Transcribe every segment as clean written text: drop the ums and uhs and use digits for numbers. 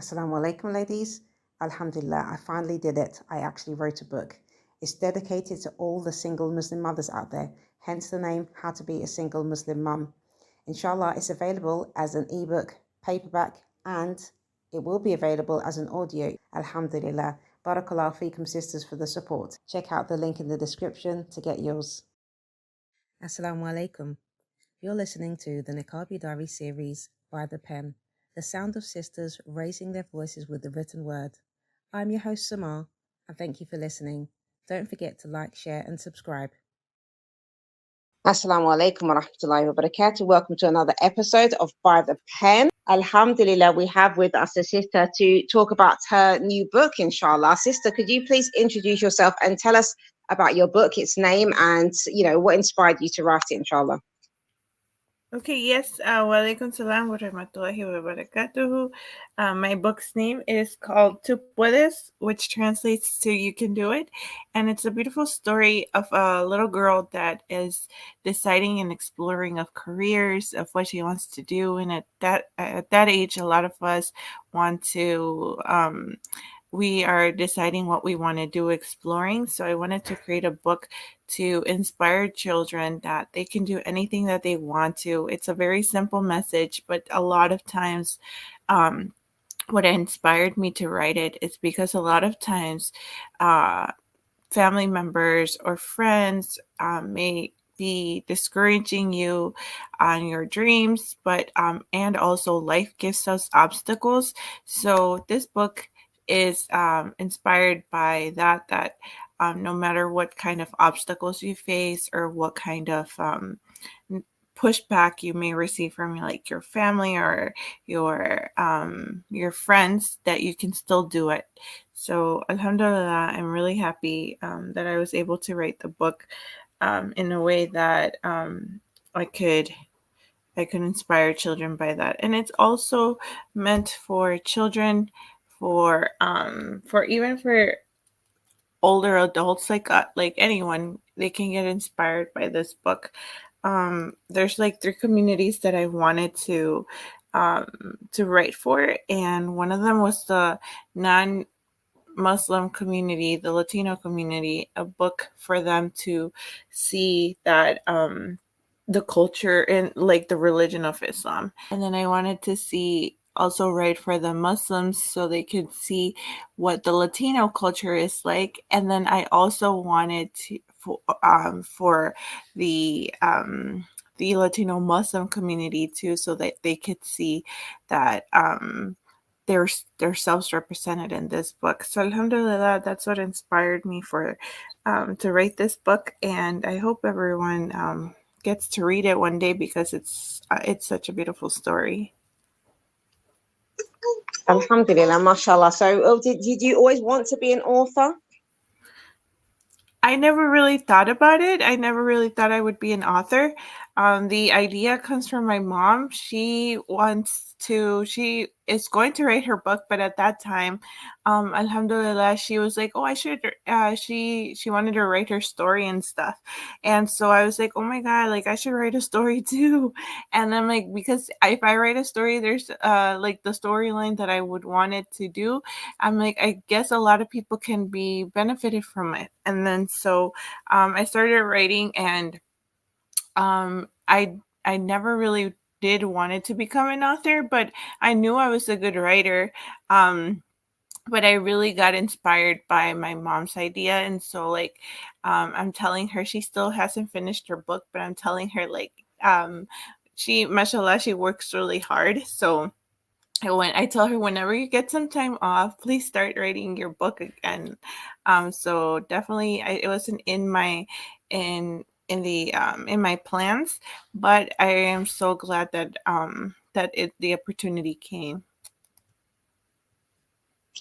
Assalamu alaikum, ladies. Alhamdulillah, I finally did it. I actually wrote a book. It's dedicated to all the single Muslim mothers out there, hence the name, How to Be a Single Muslim Mum. Inshallah, it's available as an ebook, paperback, and it will be available as an audio. Alhamdulillah. Barakallahu feekum, sisters, for the support. Check out the link in the description to get yours. Assalamu alaikum. You're listening to the Niqabi Diaries series by The Pen, the sound of sisters raising their voices with the written word. I'm your host, Samar, and thank you for listening. Don't forget to like, share, and subscribe. Assalamu alaikum wa rahmatullahi wa barakatuh. Welcome to another episode of By The Pen. Alhamdulillah, we have with us a sister to talk about her new book, inshallah. Sister, could you please introduce yourself and tell us about your book, its name, and what inspired you to write it, inshallah? Okay, yes. Wa alaikum salam wa rahmatullahi wa barakatuhu. My book's name is called Puedes, which translates to You Can Do It. And it's a beautiful story of a little girl that is deciding and exploring of careers, of what she wants to do. And at that age, a lot of us want to we are deciding what we want to do, exploring. So I wanted to create a book to inspire children that they can do anything that they want to. It's a very simple message, but a lot of times what inspired me to write it is because a lot of times family members or friends may be discouraging you on your dreams, but and also life gives us obstacles. So this book is inspired by that no matter what kind of obstacles you face or what kind of pushback you may receive from like your family or your friends, that you can still do it. So alhamdulillah, I'm really happy that I was able to write the book in a way that I could inspire children by that. And it's also meant for children, for even for older adults, like anyone, they can get inspired by this book. There's like 3 communities that I wanted to write for, and one of them was the non-Muslim community, the Latino community, a book for them to see that the culture and like the religion of Islam. And then I wanted to also write for the Muslims so they could see what the Latino culture is like. And then I also wanted to for the Latino Muslim community too, so that they could see that they're self-represented in this book. So alhamdulillah, that's what inspired me for to write this book, and I hope everyone gets to read it one day because it's such a beautiful story. Alhamdulillah, mashallah. So did you always want to be an author? I never really thought about it. I never really thought I would be an author. The idea comes from my mom. She is going to write her book, but at that time, alhamdulillah, she was like, oh, I should, she wanted to write her story and stuff. And so I was like, oh my God, like I should write a story too. And I'm like, because if I write a story, there's like the storyline that I would want it to do. I'm like, I guess a lot of people can be benefited from it. And then so I started writing, and I never really did wanted to become an author, but I knew I was a good writer. But I really got inspired by my mom's idea. And so like I'm telling her, she still hasn't finished her book, but I'm telling her like she, mashallah, she works really hard. So I tell her, whenever you get some time off, please start writing your book again. So definitely, it wasn't in my in my plans, but I am so glad that the opportunity came.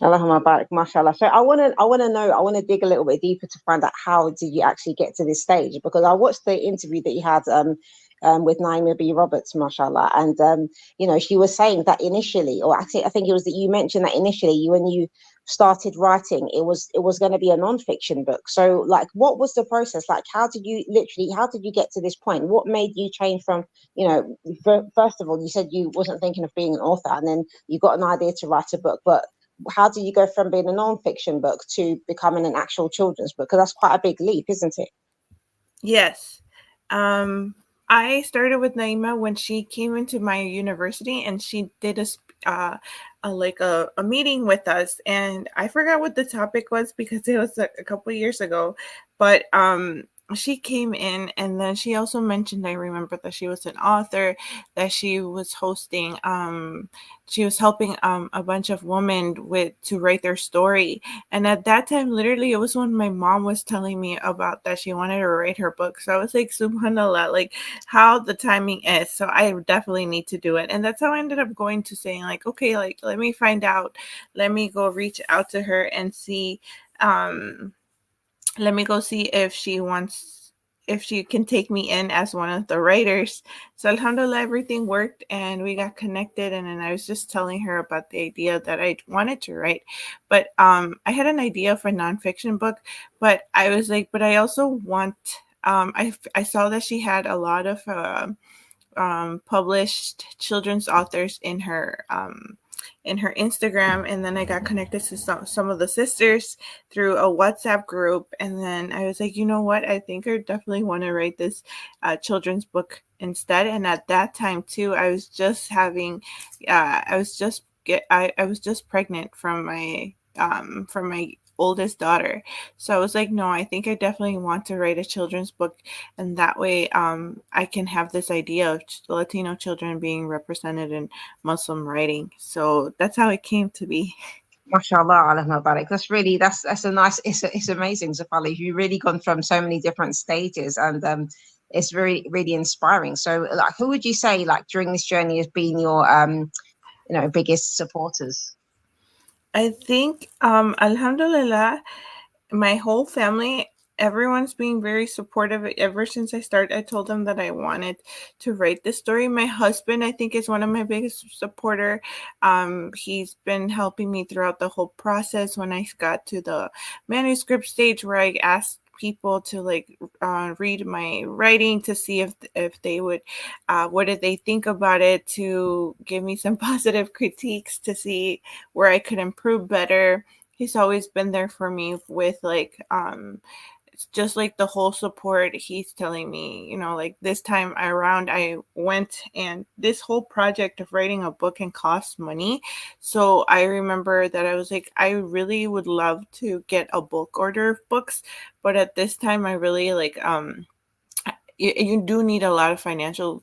Allahumma barak, mashallah. So I want to dig a little bit deeper to find out how did you actually get to this stage, because I watched the interview that you had with Naima B. Roberts, mashallah, and she was saying that initially, or actually I think it was that you mentioned that initially when you started writing, it was going to be a non-fiction book. So like, what was the process like? How did you get to this point? What made you change from, first of all, you said you wasn't thinking of being an author, and then you got an idea to write a book, but how do you go from being a non-fiction book to becoming an actual children's book? Because that's quite a big leap, isn't it? Yes. Um, I started with Naima when she came into my university, and she did a meeting with us, and I forgot what the topic was because it was a couple years ago, but she came in, and then she also mentioned, I remember, that she was an author, that she was helping a bunch of women with to write their story. And at that time, literally, it was when my mom was telling me about that she wanted to write her book. So I was like, subhanallah, like how the timing is. So I definitely need to do it. And that's how I ended up going to saying, like, okay, like, let me find out. Let me go reach out to her and see. Um, Let me go see if she can take me in as one of the writers. So alhamdulillah, everything worked and we got connected, and then I was just telling her about the idea that I wanted to write. But I had an idea for a nonfiction book, but I was like, but I also want I saw that she had a lot of published children's authors in her Instagram, and then I got connected to some of the sisters through a WhatsApp group, and then I was like, you know what, I think I definitely want to write this children's book instead. And at that time too, I was just having I was just pregnant from my oldest daughter. So I was like, no, I think I definitely want to write a children's book, and that way I can have this idea of Latino children being represented in Muslim writing. So that's how it came to be. Mashallah, Alama Barak. That's a nice. It's amazing, Zafali. You've really gone from so many different stages, and it's really inspiring. So, like, who would you say, like, during this journey has been your biggest supporters? I think, Alhamdulillah, my whole family, everyone's being very supportive ever since I started. I told them that I wanted to write this story. My husband, I think, is one of my biggest supporter. He's been helping me throughout the whole process. When I got to the manuscript stage where I asked people to like read my writing to see if they would what did they think about it, to give me some positive critiques to see where I could improve better. He's always been there for me with like it's just like the whole support. He's telling me, like this time around I went, and this whole project of writing a book can cost money. So I remember that I was like, I really would love to get a bulk order of books, but at this time I really like you do need a lot of financial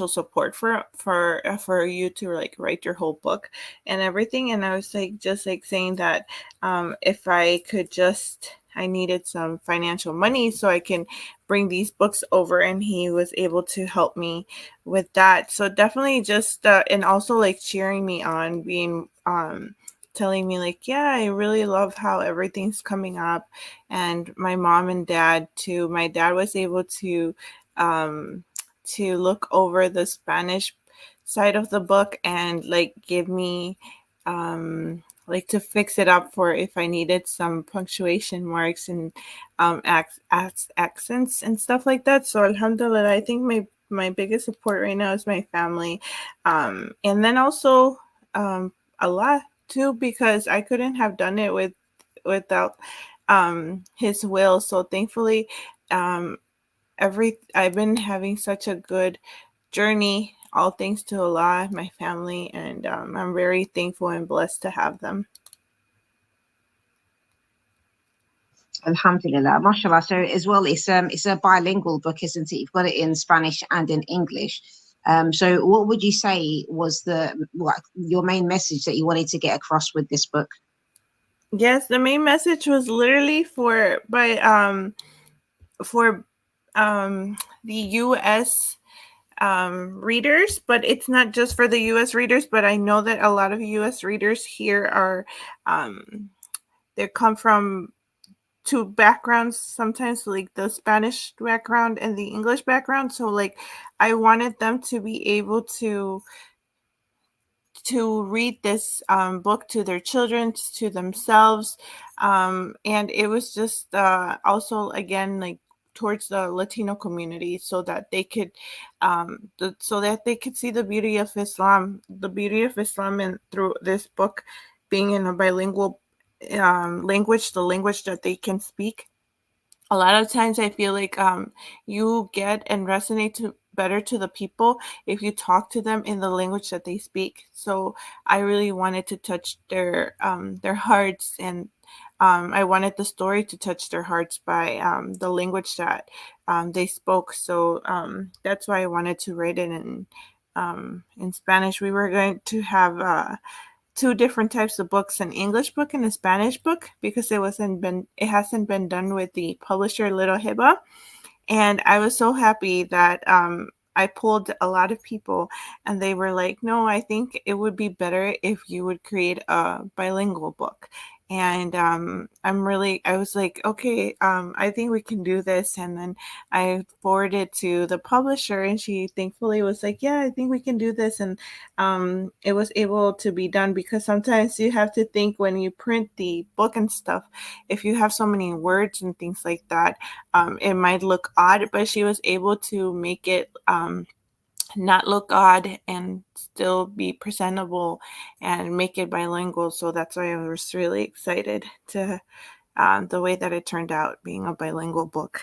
support for you to like write your whole book and everything. And I was like, just like saying that if I could just, I needed some financial money so I can bring these books over, and he was able to help me with that. So definitely just and also like cheering me on, being telling me like, yeah, I really love how everything's coming up. And my mom and dad too. My dad was able um to look over the Spanish side of the book and like give me like to fix it up for if I needed some punctuation marks and accents and stuff like that. So alhamdulillah, I think my biggest support right now is my family, and then also Allah too, because I couldn't have done it without his will. So thankfully, um I've been having such a good journey, all thanks to Allah, my family, and I'm very thankful and blessed to have them. Alhamdulillah, mashallah. So as well, it's a bilingual book, isn't it? You've got it in Spanish and in English. So what would you say was your main message that you wanted to get across with this book? Yes, the main message was literally for the US readers, but it's not just for the US readers, but I know that a lot of US readers here are they come from two backgrounds, sometimes like the Spanish background and the English background. So like I wanted them to be able to read this book to their children, to themselves, and it was just also again like towards the Latino community, so that they could see the beauty of Islam, and through this book being in a bilingual language, the language that they can speak. A lot of times I feel like you get and resonate better to the people if you talk to them in the language that they speak. So I really wanted to touch their hearts, and I wanted the story to touch their hearts by the language that they spoke. So that's why I wanted to write it in Spanish. We were going to have two different types of books, an English book and a Spanish book, because it hasn't been done with the publisher Little Hiba. And I was so happy that I pulled a lot of people, and they were like, no, I think it would be better if you would create a bilingual book. And I was like, okay, I think we can do this. And then I forwarded to the publisher, and she thankfully was like, yeah, I think we can do this. And it was able to be done, because sometimes you have to think when you print the book and stuff, if you have so many words and things like that, it might look odd, but she was able to make it not look odd and still be presentable and make it bilingual. So that's why I was really excited to the way that it turned out, being a bilingual book.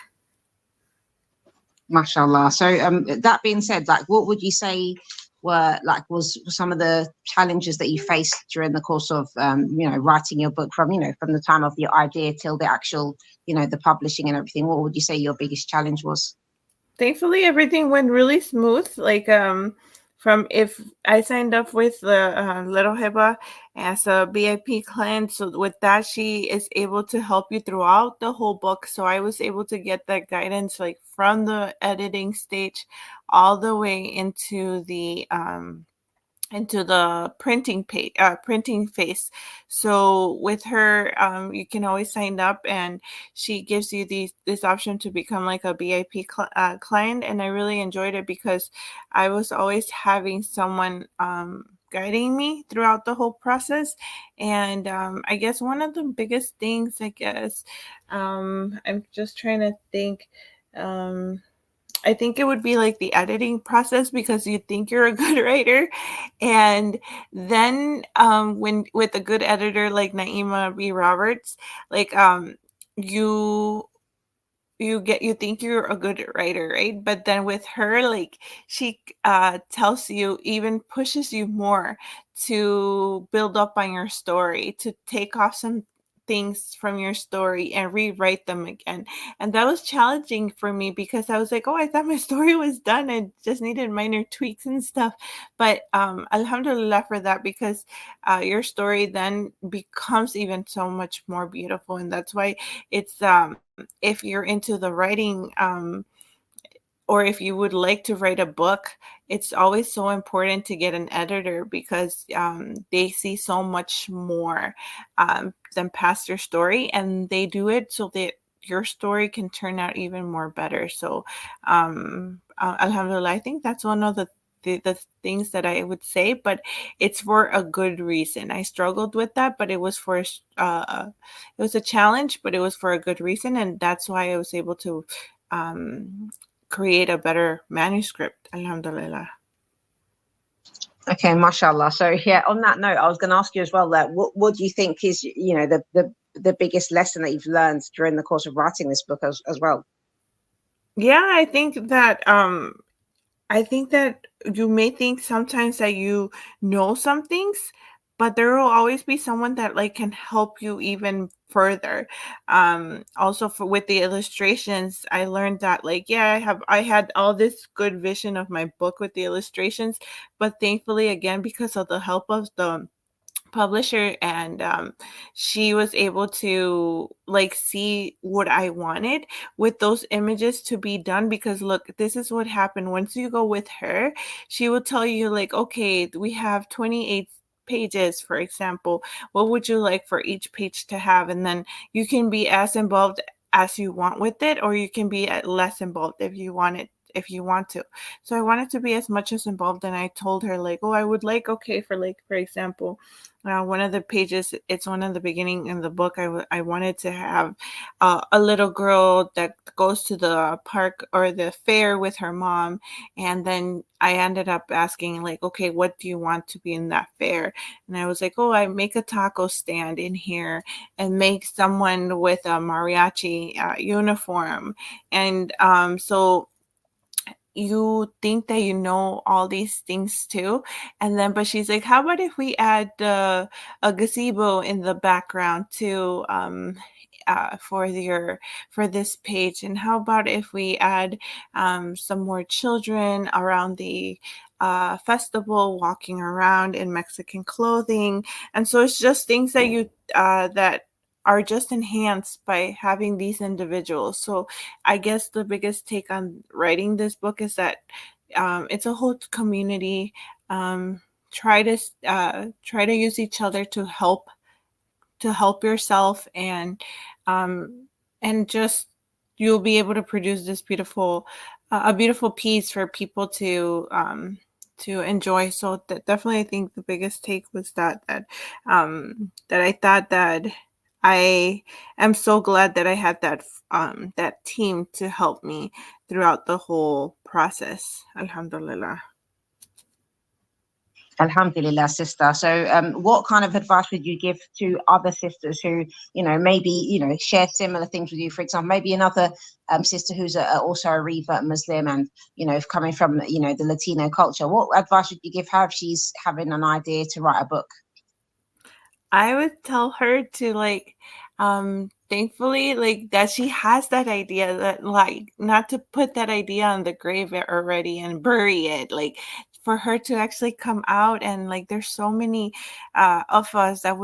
Mashallah. So that being said, like, what would you say was some of the challenges that you faced during the course of writing your book, from the time of your idea till the actual the publishing and everything? What would you say your biggest challenge was? Thankfully, everything went really smooth. Like from if I signed up with the Little Hiba as a VIP client, so with that, she is able to help you throughout the whole book. So I was able to get that guidance, like from the editing stage all the way into the printing phase. So with her, you can always sign up, and she gives you this option to become like a VIP client. And I really enjoyed it, because I was always having someone guiding me throughout the whole process. And I guess one of the biggest things, I'm just trying to think. I think it would be like the editing process, because you think you're a good writer, and then when with a good editor like Naima B. Roberts, like you you think you're a good writer, right? But then with her, like, she tells you, even pushes you more to build up on your story, to take off some things from your story and rewrite them again. And that was challenging for me, because I was like, oh, I thought my story was done and just needed minor tweaks and stuff. But alhamdulillah for that, because your story then becomes even so much more beautiful. And that's why it's if you're into the writing, or if you would like to write a book, it's always so important to get an editor, because they see so much more than past your story, and they do it so that your story can turn out even more better. So alhamdulillah, I think that's one of the things that I would say, but it's for a good reason. I struggled with that, but it was it was a challenge, but it was for a good reason, and that's why I was able to create a better manuscript, alhamdulillah. Okay, mashallah. So yeah, on that note, I was going to ask you as well, that what do you think is the biggest lesson that you've learned during the course of writing this book as well? Yeah, I think that you may think sometimes that you know some things, but there will always be someone that like can help you even further. Also with the illustrations, I learned that, like, yeah, I had all this good vision of my book with the illustrations, but thankfully, again, because of the help of the publisher, and she was able to like see what I wanted with those images to be done. Because look, this is what happened. Once you go with her, she will tell you, like, okay, we have 28 pages, for example, what would you like for each page to have? And then you can be as involved as you want with it, or you can be less involved if you want it if you want to. So I wanted to be as much as involved, and I told her like, oh, I would like, okay, for like, for example, one of the pages, it's one of the beginning in the book, I wanted to have a little girl that goes to the park or the fair with her mom, and then I ended up asking like, okay, what do you want to be in that fair? And I was like, oh, I make a taco stand in here and make someone with a mariachi uniform. And so you think that you know all these things too, and then but she's like, how about if we add a gazebo in the background too, for this page, and how about if we add some more children around the festival walking around in Mexican clothing. And so it's just things that you that are just enhanced by having these individuals. So I guess the biggest take on writing this book is that it's a whole community. Try to use each other to help yourself, um, and just you'll be able to produce this beautiful a beautiful piece for people to enjoy. So definitely, I think the biggest take was that I thought that I am so glad that I had that team to help me throughout the whole process. Alhamdulillah. Alhamdulillah, sister. So, what kind of advice would you give to other sisters who, maybe, share similar things with you? For example, maybe another sister who's also a revert Muslim and, coming from, the Latino culture. What advice would you give her if she's having an idea to write a book? I would tell her to like, thankfully, like that she has that idea, that like not to put that idea on the grave already and bury it. Like for her to actually come out, and like there's so many of us that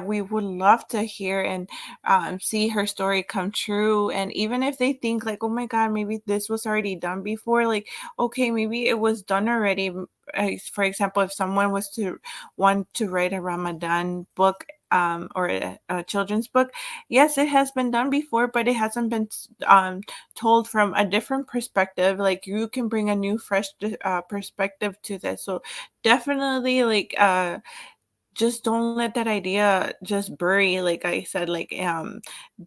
we would love to hear and see her story come true. And even if they think like, oh my God, maybe this was already done before, like, okay, maybe it was done already. For example, if someone was to want to write a Ramadan book, or a children's book, yes, it has been done before, but it hasn't been told from a different perspective. Like you can bring a new, fresh perspective to this. So definitely, like, just don't let that idea just bury. Like I said, like,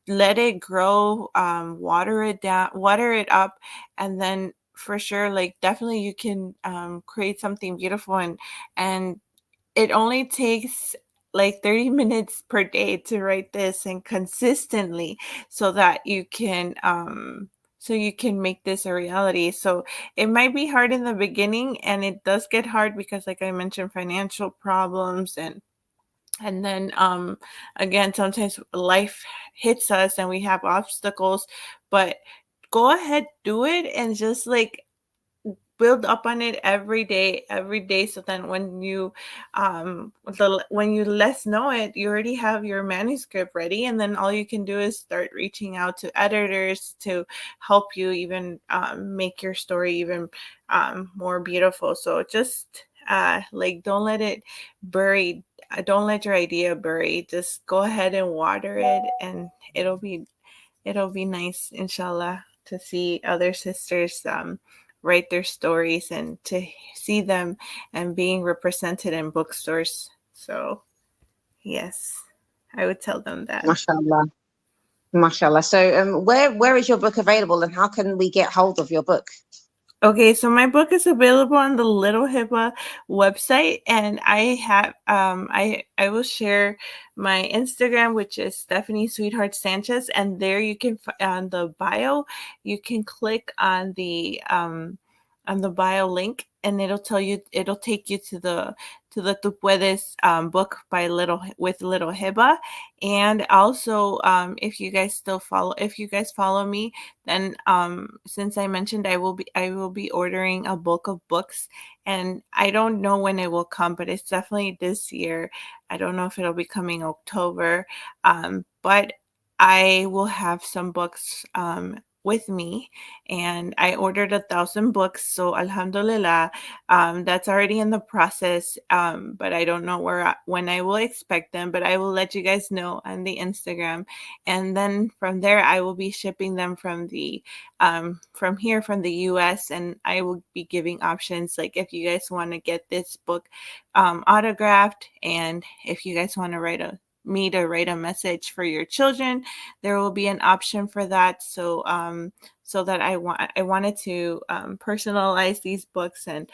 let it grow, water it down, water it up, and then for sure, like definitely you can create something beautiful. And it only takes like 30 minutes per day to write this, and consistently, so that you can make this a reality. So it might be hard in the beginning, and it does get hard because like I mentioned, financial problems, and then again, sometimes life hits us and we have obstacles, but go ahead, do it, and just like build up on it every day, so then when you less know it, you already have your manuscript ready, and then all you can do is start reaching out to editors to help you even make your story even more beautiful. So just like don't let it bury, don't let your idea bury, just go ahead and water it, and it'll be nice, inshallah, to see other sisters write their stories and to see them and being represented in bookstores. So, yes, I would tell them that. Mashallah. Mashallah. So, where is your book available, and how can we get hold of your book? Okay, so my book is available on the Little Hibba website, and I will share my Instagram, which is Stephanie Sweetheart Sanchez, and there you can on the bio, you can click on the bio link, and it'll take you to the Tu Puedes book by Little Hibba. And also, if you guys follow me, then since I mentioned I will be ordering a bulk of books, and I don't know when it will come, but it's definitely this year. I don't know if it'll be coming October, but I will have some books with me, and I ordered 1,000 books. So alhamdulillah, that's already in the process. But I don't know when I will expect them, but I will let you guys know on the Instagram. And then from there, I will be shipping them from here from the US, and I will be giving options like if you guys want to get this book autographed, and if you guys want to write a message for your children, there will be an option for that. So so that I wanted to personalize these books and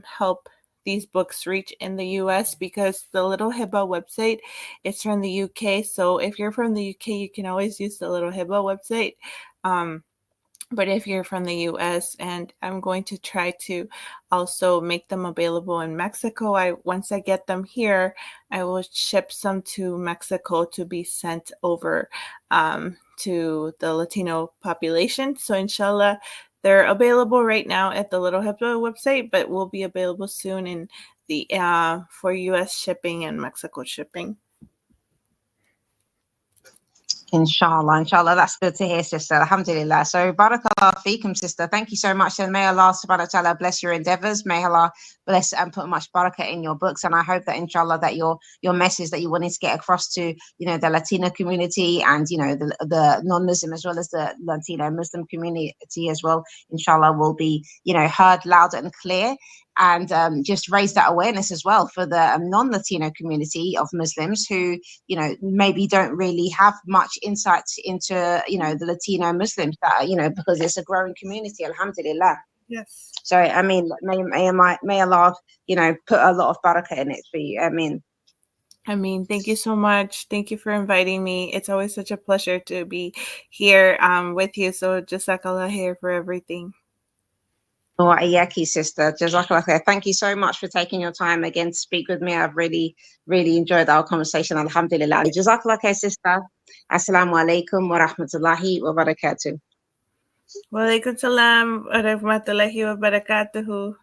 help these books reach in the US, because the Little Hibba website is from the UK. So if you're from the UK, you can always use the Little Hibba website. But if you're from the US, and I'm going to try to also make them available in Mexico, once I get them here, I will ship some to Mexico to be sent over to the Latino population. So inshallah, they're available right now at the Little Hippo website, but will be available soon in the for US shipping and Mexico shipping. Inshallah, that's good to hear, sister. Alhamdulillah. So, barakallah feekum, sister. Thank you so much. And may Allah subhanahu wa ta'ala bless your endeavors. May Allah bless and put much barakah in your books. And I hope that inshallah that your message that you wanted to get across to, the Latino community and, the non-Muslim as well as the Latino Muslim community as well, inshallah will be, heard loud and clear. And just raise that awareness as well for the non-Latino community of Muslims who, maybe don't really have much insight into, the Latino Muslims that, because it's a growing community, alhamdulillah. Yes. So, I mean, may Allah, put a lot of barakah in it for you. I mean, thank you so much. Thank you for inviting me. It's always such a pleasure to be here with you. So jazakallah khair for everything. Wa iyaki, sister. Jazakallah khair. Thank you so much for taking your time again to speak with me. I've really, really enjoyed our conversation. Alhamdulillah. Jazakallah khair, sister. Assalamu alaikum wa rahmatullahi wa barakatuh. Wa alaikum salam wa rahmatullahi wa barakatuhu.